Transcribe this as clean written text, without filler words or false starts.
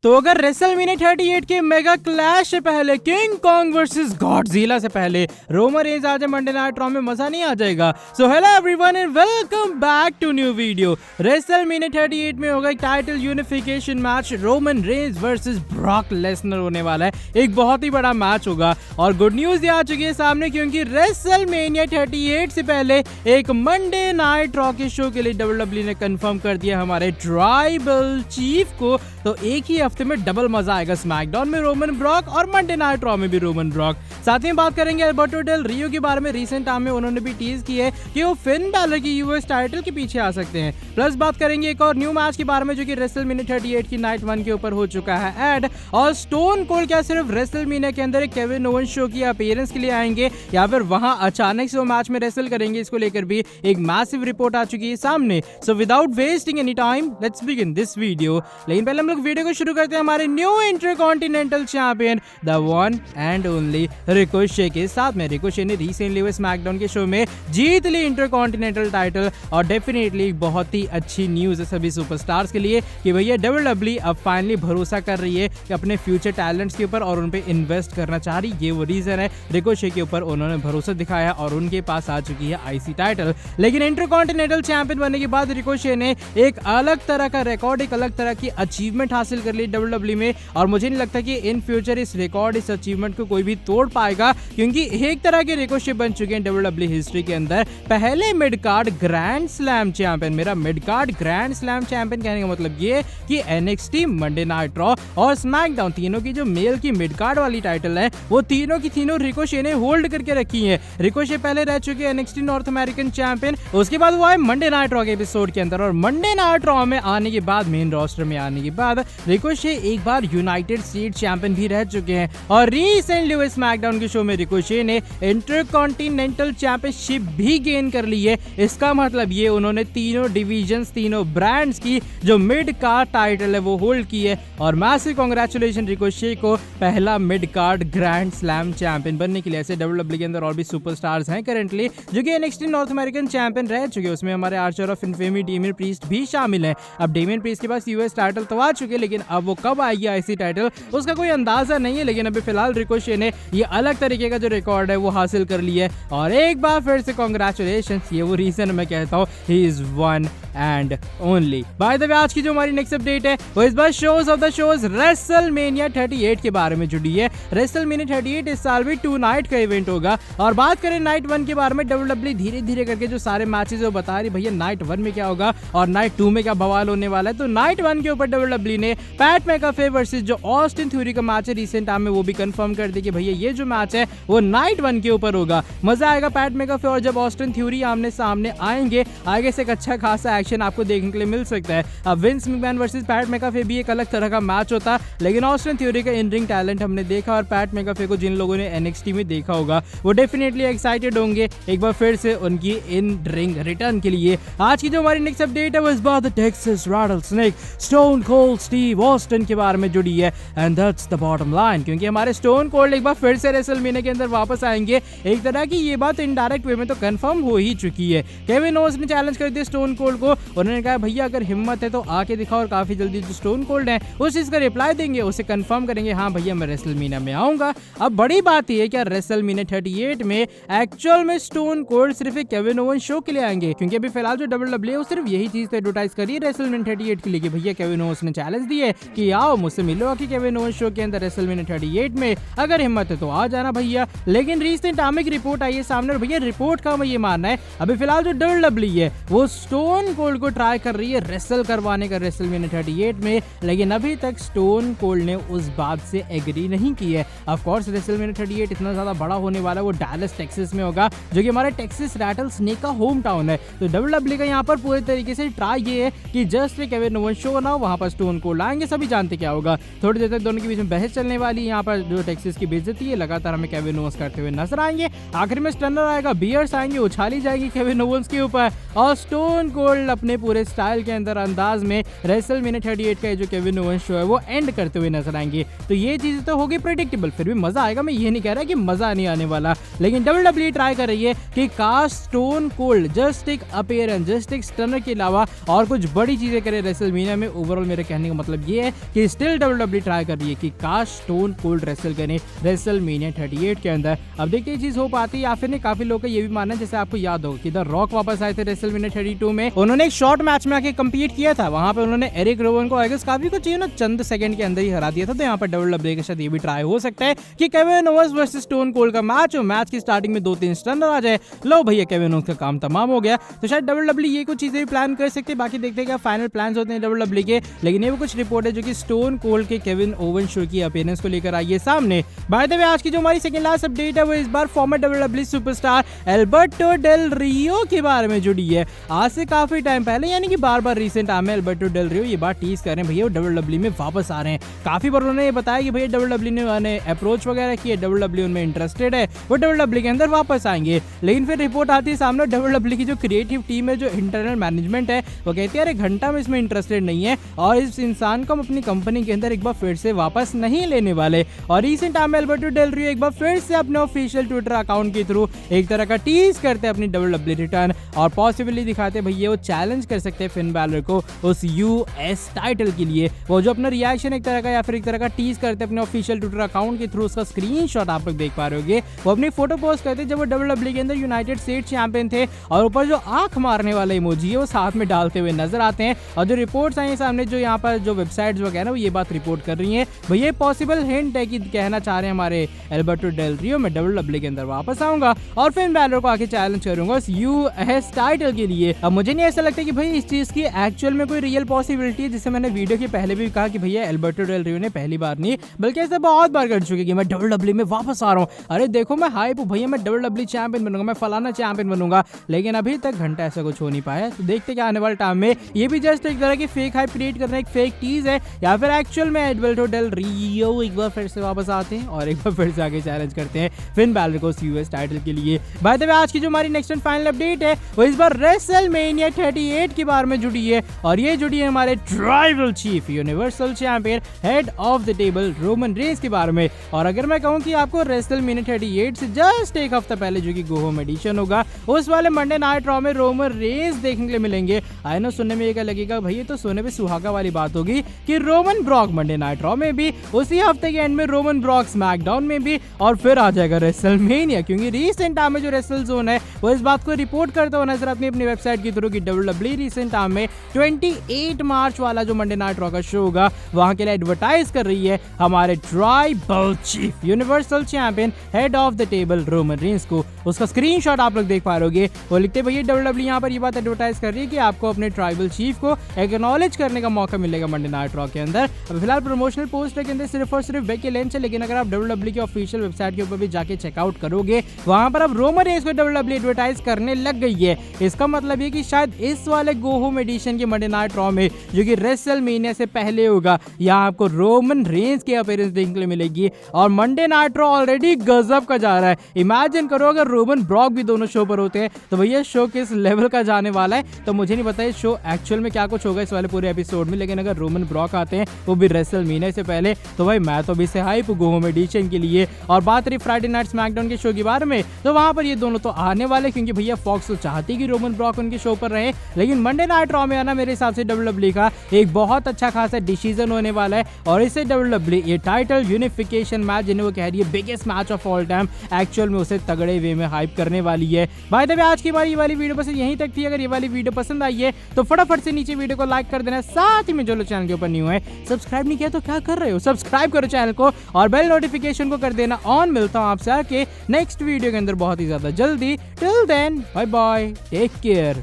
तो अगर रेसलमेनिया 38 के मेगा क्लैश से पहले किंग कॉन्ग वर्सेस गॉडजिला से पहले रोमन रेंज आ जाए मंडे नाइट रॉ में, मजा नहीं आ जाएगा? So hello everyone and welcome back to new video. WrestleMania 38 में होगा title unification match, Roman Reigns versus Brock Lesnar होने वाला है। एक बहुत ही बड़ा मैच होगा और गुड न्यूज ये आ चुकी है सामने, क्योंकि रेसलमेनिया 38 से पहले एक मंडे नाइट रॉ के शो के लिए WWE ने कंफर्म कर दिया हमारे ट्राइबल चीफ को। तो एक ही हफ्ते में डबल मजा आएगा, स्मैकडाउन में रोमन ब्रॉक और मंडे नाइट रॉ में भी रोमन ब्रॉक। साथ ही बात करेंगे अल्बर्टो डेल रियो के बारे में। रिसेंट टाइम में उन्होंने भी टीज की है कि वो फिन बैलर की यूएस टाइटल के पीछे आ सकते हैं। प्लस बात करेंगे एक और न्यू मैच के बारे में जो कि रेसलमेनिया 38 की नाइट 1 के ऊपर हो चुका है ऐड। और स्टोन कोल्ड क्या सिर्फ रेसलमेनिया के अंदर एक केविन ओवेंस शो की अपीयरेंस के लिए आएंगे या फिर वहां अचानक से वो मैच में रेसल करेंगे, इसको लेकर भी एक मैसिव रिपोर्ट आ चुकी है सामने। So without wasting any time let's begin this video. लेकिन पहले हम लोग वीडियो को शुरू करते हैं हमारे new intercontinental champion the one and only Ricochet के साथ में। रिकोशे ने रिसेंटली हुए स्मैकडाउन के शो में जीत ली इंटरकॉन्टिनेंटल टाइटल और डेफिनेटली बहुत ही अच्छी न्यूज है सभी सुपरस्टार्स के लिए कि भैया WWE अब फाइनली भरोसा कर रही है कि अपने फ्यूचर टैलेंट्स के ऊपर और उन पे इन्वेस्ट करना चाह रही है। ये वो रीजन है रिकोशे के ऊपर उन्होंने भरोसा दिखाया और उनके पास आ चुकी है आईसी टाइटल। लेकिन इंटरकॉन्टिनेंटल चैंपियन बनने के बाद रिकोशे ने एक अलग तरह का रिकॉर्ड, एक अलग तरह की अचीवमेंट हासिल कर ली WWE में और मुझे नहीं लगता कि इन फ्यूचर इस रिकॉर्ड, इस अचीवमेंट को कोई भी तोड़ पाएगा, क्योंकि एक तरह के रिकोशे बन चुके हैं WWE हिस्ट्री के अंदर पहले mid card grand slam champion. मेरा mid card grand slam champion कहने का मतलब ये कि NXT, मंडे नाइट रॉ और स्मैकडाउन तीनों की जो मेल की मिड कार्ड वाली टाइटल है वो तीनों की तीनों रिकोशे ने होल्ड करके रखी है। रिकोशे पहले रह चुके हैं NXT नॉर्थ अमेरिकन चैंपियन, उसके बाद वो आए मंडे नाइट रॉ के एपिसोड के अंदर और मंडे नाइट रॉ में आने के बाद, मेन रोस्टर में आने के बाद रिकोशे एक बार यूनाइटेड स्टेट्स चैंपियन भी रह चुके हैं। और रिसेंटली हुए स्मैकडाउन के शो में रिकोशे ने इंटरकॉन्टिनेंटल चैंपियनशिप भी गेन कर ली है। इसका मतलब ये उन्होंने तीनों डिवीजन्स, तीनों ब्रांड्स की जो मिड कार्ड टाइटल है वो होल्ड की है। और मैसिव कांग्रेचुलेशन रिकोशे को पहला mid card grand slam champion बनने के लिए। ऐसे WWE के अंदर और भी सुपरस्टार्स हैं करंटली जो कि NXT नॉर्थ अमेरिकन चैंपियन रह चुके हैं। उसमें हमारे Archer of infamy Damien priest भी शामिल है। अब डेमियन प्रीस्ट के पास यूएस टाइटल तो आ चुके हैं, लेकिन अब वो कब आएगी आईसी टाइटल उसका कोई अंदाजा नहीं है। लेकिन अभी फिलहाल रिकोशे ने ये अलग तरीके का जो रिकॉर्ड है वो हासिल कर लिया है और एक बार फिर से कांग्रेचुलेशन। ये वो रीजन मैं कहता हूँ he is one and only. By the way आज की जो हमारी नेक्स्ट अपडेट है वो इस बार shows of the shows WrestleMania 38 के बारे में जुड़ी है। रेसलमेनिया 38 इस साल भी 2 नाइट का इवेंट होगा और बात करें नाइट 1 के बारे में, WWE धीरे धीरे करके जो सारे मैचेस वो बता रही भैया नाइट 1 में क्या होगा और नाइट 2 में क्या बवाल होने वाला है। तो नाइट 1 के ऊपर WWE ने पैट मैकाफे वर्सेस जो ऑस्टिन थ्योरी का मैच है रिसेंट टाइम में वो भी कंफर्म कर दी कि भैया ये जो मैच है वो नाइट 1 के ऊपर होगा। मजा आएगा पैट मैकाफे और जब ऑस्टिन थ्योरी आमने सामने आएंगे, आगे से एक अच्छा खासा एक्शन आपको देखने के लिए मिल सकता है। अब विंस मैकमैन वर्सेस पैट मैकाफे भी एक अलग तरह का मैच होता, लेकिन ऑस्टिन थ्योरी का इन रिंग टैलेंट हमने देखा और पैट मैकाफे को जिन लोगों ने NXT में देखा होगा वो डेफिनेटली एक्साइटेड होंगे एक बार फिर से उनकी इन रिंग रिटर्न के लिए। आज की जो हमारी नेक्स्ट अपडेट है वो इस बार the Texas Rattlesnake Stone Cold Steve Austin के बारे में जुड़ी है and that's the bottom line, क्योंकि हमारे स्टोन कोल्ड एक बार फिर से रेसलमेनिया के अंदर वापस आएंगे। एक तरह की ये बात इनडायरेक्ट वे में तो कंफर्म हो ही चुकी है। केविन ओवेंस ने चैलेंज कर दिया स्टोन कोल्ड को, उन्होंने कहा भैया अगर हिम्मत है तो आके दिखाओ और काफी जल्दी जो स्टोन कोल्ड है उस चीज का रिप्लाई देंगे, उसे कंफर्म करेंगे हाँ भैया मैं रेसलमेनिया में आऊंगा। अब बड़ी बात यह है कि रेसलमेनिया 38 में एक्चुअल में स्टोन कोल्ड सिर्फ एक केविन ओवेंस शो के लिए आएंगे, क्योंकि अभी फिलहाल जो WWE है सिर्फ यही चीज एडवर्टाइज करी है रेसलमेनिया 38 के लिए कि भैया केविन ओवेंस ने चैलेंज दिए कि आओ मुझसे मिलो आके केविन ओवेंस शो के अंदर रेसलमेनिया 38 में, अगर हिम्मत है तो आ जाना भैया। लेकिन रिसेंट टाइम एक रिपोर्ट आई है सामने और भैया रिपोर्ट का ये मानना है अभी फिलहाल जो WWE है वो स्टोन कोल्ड को ट्राई कर रही है रेसल करवाने का रेसलमेनिया 38 में, लेकिन अभी तक स्टोन कोल्ड ने उस बात से एग्री नहीं की है। ऑफ कोर्स रेसलमेनिया 38 इतना ज्यादा बड़ा होने वाला है वो डैलस टेक्सास में होगा जो कि हमारे टेक्सास रैटलस्नेक का होम टाउन है। तो WWE का यहाँ पर पूरे तरीके से ट्राई ये है कि जस्ट केविन ओवेंस शो ना हो, वहां पर स्टोन कोल्ड आएंगे, सभी जानते क्या होगा। थोड़ी देर तक दोनों के बीच में बहस चलने वाली है, यहाँ पर जो टेक्सास की बेइज्जती है लगातार हमें केविन ओवेंस करते हुए नजर आएंगे। आखिर में स्टनर आएगा, बियर्स आएंगे, उछाली जाएगी केविन ओवेंस के ऊपर और स्टोन कोल्ड अपने पूरे स्टाइल के अंदर अंदाज में रेसलमेनिया 38 का जो केविन ओवेंस शो है वो एंड करते हुए नजर आएंगे। तो ये चीजें तो होगी प्रेडिक्टेबल, फिर भी मजा आएगा। मैं ये नहीं कह रहा कि मजा नहीं आने वाला, लेकिन WWE ट्राई कर रही है कि काश स्टोन कोल्ड जस्ट एक अपीयरेंस, जस्ट एक स्टनर के अलावा और कुछ बड़ी चीजें करे रेसलमेनिया में। ओवरऑल मेरे कहने कहने का मतलब ये है कि स्टिल WWE ट्राई कर रही है कि काश स्टोन कोल्ड रेसल करें रेसलमेनिया 38 के अंदर। अब देखिए ये चीज हो पाती है या फिर नहीं, काफी लोग का ये भी मानना है, जैसे आपको याद हो कि द रॉक वापस आए थे रेसलमेनिया 32 में, उन्होंने एक शॉर्ट मैच में आके कम्पीट किया था, वहां पे उन्होंने एरिक रोवन को आई गेस काफी कुछ ना चंद सेकंड के अंदर ही हरा दिया था। तो यहाँ पर WWE के साथ ये भी ट्राई हो सकता है कि Kevin Owens versus stone cold का मैच हो, मैच की स्टार्टिंग में 2-3 स्टनर आ जाए, लो भैया केविन ओवेंस का काम तमाम हो गया। तो शायद WWE ये कुछ चीजें भी प्लान कर सकते हैं, बाकी देखते हैं क्या फाइनल प्लान्स होते हैं WWE के। लेकिन ये भी कुछ रिपोर्ट है जो कि स्टोन कोल्ड के केविन ओवेंस शो की अपीयरेंस को लेकर आई है सामने। बाय द वे आज की जो हमारी सेकंड लास्ट अपडेट है वो इस बार former WWE superstar Alberto Del Rio के बारे में जुड़ी है। आज से काफी टाइम पहले यानी कि बार-बार रिसेंट टाइम में एल्बर्टो डेल रियो ये बात टीज कर रहे हैं भैया वो WWE में वापस आ रहे हैं। काफी बार उन्होंने ये बताया कि भैया WWE ने अप्रोच वगैरह की है, WWE उनमें इंटरेस्टेड है, वो WWE के अंदर वापस आएंगे। लेकिन फिर रिपोर्ट आती है सामने WWE की जो क्रिएटिव टीम है, जो इंटरनल मैनेजमेंट है, वो कहती है अरे घंटा में इसमें इंटरेस्टेड नहीं है और इस इंसान को हम अपनी कंपनी के अंदर एक बार फिर से वापस नहीं लेने वाले। और रिसेंट टाइम में एल्बर्टो डेल रियो एक बार फिर से अपने ऑफिशियल ट्विटर अकाउंट के थ्रू एक तरह का टीज करते हैं अपनी WWE रिटर्न और पॉसिबली दिखाते भैया वो चैलेंज कर सकते हैं फिन बैलर को उस यूएस टाइटल के लिए। वो जो अपना रिएक्शन एक तरह का या फिर एक तरह का टीज करते हैं अपने ऑफिशियल ट्विटर अकाउंट के थ्रू, उसका स्क्रीनशॉट आप लोग देख पा रहे होंगे। वो अपनी फोटो पोस्ट करते जब वो WWE के अंदर यूनाइटेड स्टेट्स चैंपियन थे और ऊपर जो आंख मारने वाला इमोजी है वो साथ में डालते हुए नजर आते हैं। और जो रिपोर्ट्स आई सामने, जो यहाँ पर जो वेबसाइट्स वगैरह वो ये बात रिपोर्ट कर रही है भैया पॉसिबल हिंट है कि कहना चाह रहे हैं हमारे एल्बर्टो डेल रियो मैं WWE के अंदर वापस आऊंगा और फिन बैलर को आके चैलेंज करूंगा उस यूएस टाइटल के लिए। अब मुझे नहीं ऐसा लगता कि भाई इस चीज की एक्चुअल में कोई रियल पॉसिबिलिटी है, जिससे मैंने वीडियो के पहले भी कहा कि भैया एल्बर्टो डेल रियो ने पहली बार नहीं बल्कि ऐसा बहुत बार कर चुके कि मैं WWE में वापस आ रहा हूँ, अरे देखो मैं हाइप हूँ भैया, मैं WWE चैंपियन बनूंगा, मैं फलाना चैंपियन बनूंगा। लेकिन अभी तक घंटा ऐसा कुछ हो नहीं पाया। तो देखते क्या आने वाले टाइम में ये भी जस्ट एक तरह की फेक हाइप क्रिएट करना, एक फेक टीज है, या फिर एक्चुअल में एल्बर्टो डेल रियो एक बार फिर से वापस आते हैं और एक बार फिर से आगे चैलेंज करते हैं फिन बैलर को यूएस टाइटल के लिए। बाय द वे आज की जो हमारी नेक्स्ट एंड फाइनल अपडेट है वो इस बार रेसलमेनिया 38 के बारे में जुड़ी है और ये जुड़ी है हमारे tribal chief universal champion head of the table Roman Reigns के बारे में। और अगर मैं कहूं कि आपको रेसलमेनिया 38 से जस्ट एक हफ्ता पहले जो कि गो होम एडिशन होगा उस वाले मंडे नाइट रॉ में रोमन रेंस देखने के लिए मिलेंगे। आई नो सुनने में ये क्या लगेगा भैया तो सोने पे सुहागा वाली बात होगी कि Roman Brock Monday Night raw में भी, उसी हफ्ते के एंड में रोमन ब्रॉक स्मैकडाउन में भी, और फिर आ जाएगा रेसलमेनिया। क्योंकि रिसेंट टाइम में जो रेसल जोन है वो इस बात को रिपोर्ट करता हुआ नजर अपनी वेबसाइट की थ्रू की WWE रिसेंट टाइम में 28 मार्च वाला जो मंडे नाइट रॉ का शो होगा वहां के लिए एडवर्टाइज कर रही है हमारे tribal chief universal champion head of the table Roman Reigns को। उसका स्क्रीनशॉट आप लोग देख पा रहे होंगे। वो लिखते भैया WWE यहाँ पर ये बात एडवर्टाइज कर रही है कि आपको अपने ट्राइबल चीफ को एक्नॉलेज करने का मौका मिलेगा मंडे नाइट रॉ के अंदर। अब फिलहाल प्रमोशनल पोस्टर के अंदर सिर्फ और सिर्फ बेकी लिंच है, लेकिन अगर आप WWE की ऑफिशियल वेबसाइट के ऊपर भी जाके चेकआउट करोगे वहां पर अब रोमन रेंस को WWE एडवर्टाइज करने लग गई है। इसका मतलब ये कि शायद इस वाले गो होम एडिशन के मंडे नाइट रॉ में जो कि रेसलमेनिया से पहले होगा यहाँ आपको रोमन रेंस की अपीयरेंस देखने के लिए मिलेगी। और मंडे नाइट रॉ ऑलरेडी गजब का जा रहा है। इमेजिन करो अगर रोमन ब्रॉक भी दोनों शो पर होते हैं तो भैया शो किस लेवल का जाने वाला है। तो मुझे नहीं पता है शो एक्चुअल में क्या कुछ होगा इस वाले पूरे एपिसोड में, लेकिन अगर रोमन ब्रॉक आते हैं वो भी रेसलमेनिया से पहले तो भाई मैं तो भी से हाइप गो होम एडिशन के लिए। और बात रही फ्राइडे नाइट स्मैकडाउन के शो के बारे में तो वहां पर ये दोनों तो आने वाले, क्योंकि भैया फॉक्स तो चाहती कि रोमन ब्रॉक उनके शो पर रहे। लेकिन मंडे नाइट रॉ में आना मेरे हिसाब से WWE का एक बहुत अच्छा खासा डिसीजन होने वाला है और इससे WWE ये टाइटल यूनिफिकेशन मैच जिन्हें वो कह रही है biggest match of all time actual में उसे तगड़े वे में हाइप करने वाली है। बाय द वे आज की हमारी ये वाली वीडियो बस यहीं तक थी। अगर ये वाली वीडियो पसंद आई है तो फटाफट से नीचे वीडियो को लाइक कर देना। साथ ही में जो लोग चैनल के ऊपर न्यू है सब्सक्राइब नहीं किया तो क्या कर रहे हो, सब्सक्राइब करो चैनल को और बेल नोटिफिकेशन को कर देना ऑन। मिलता हूं आपसे आके नेक्स्ट वीडियो के अंदर बहुत ही ज्यादा जल्दी। Till then bye bye, take care.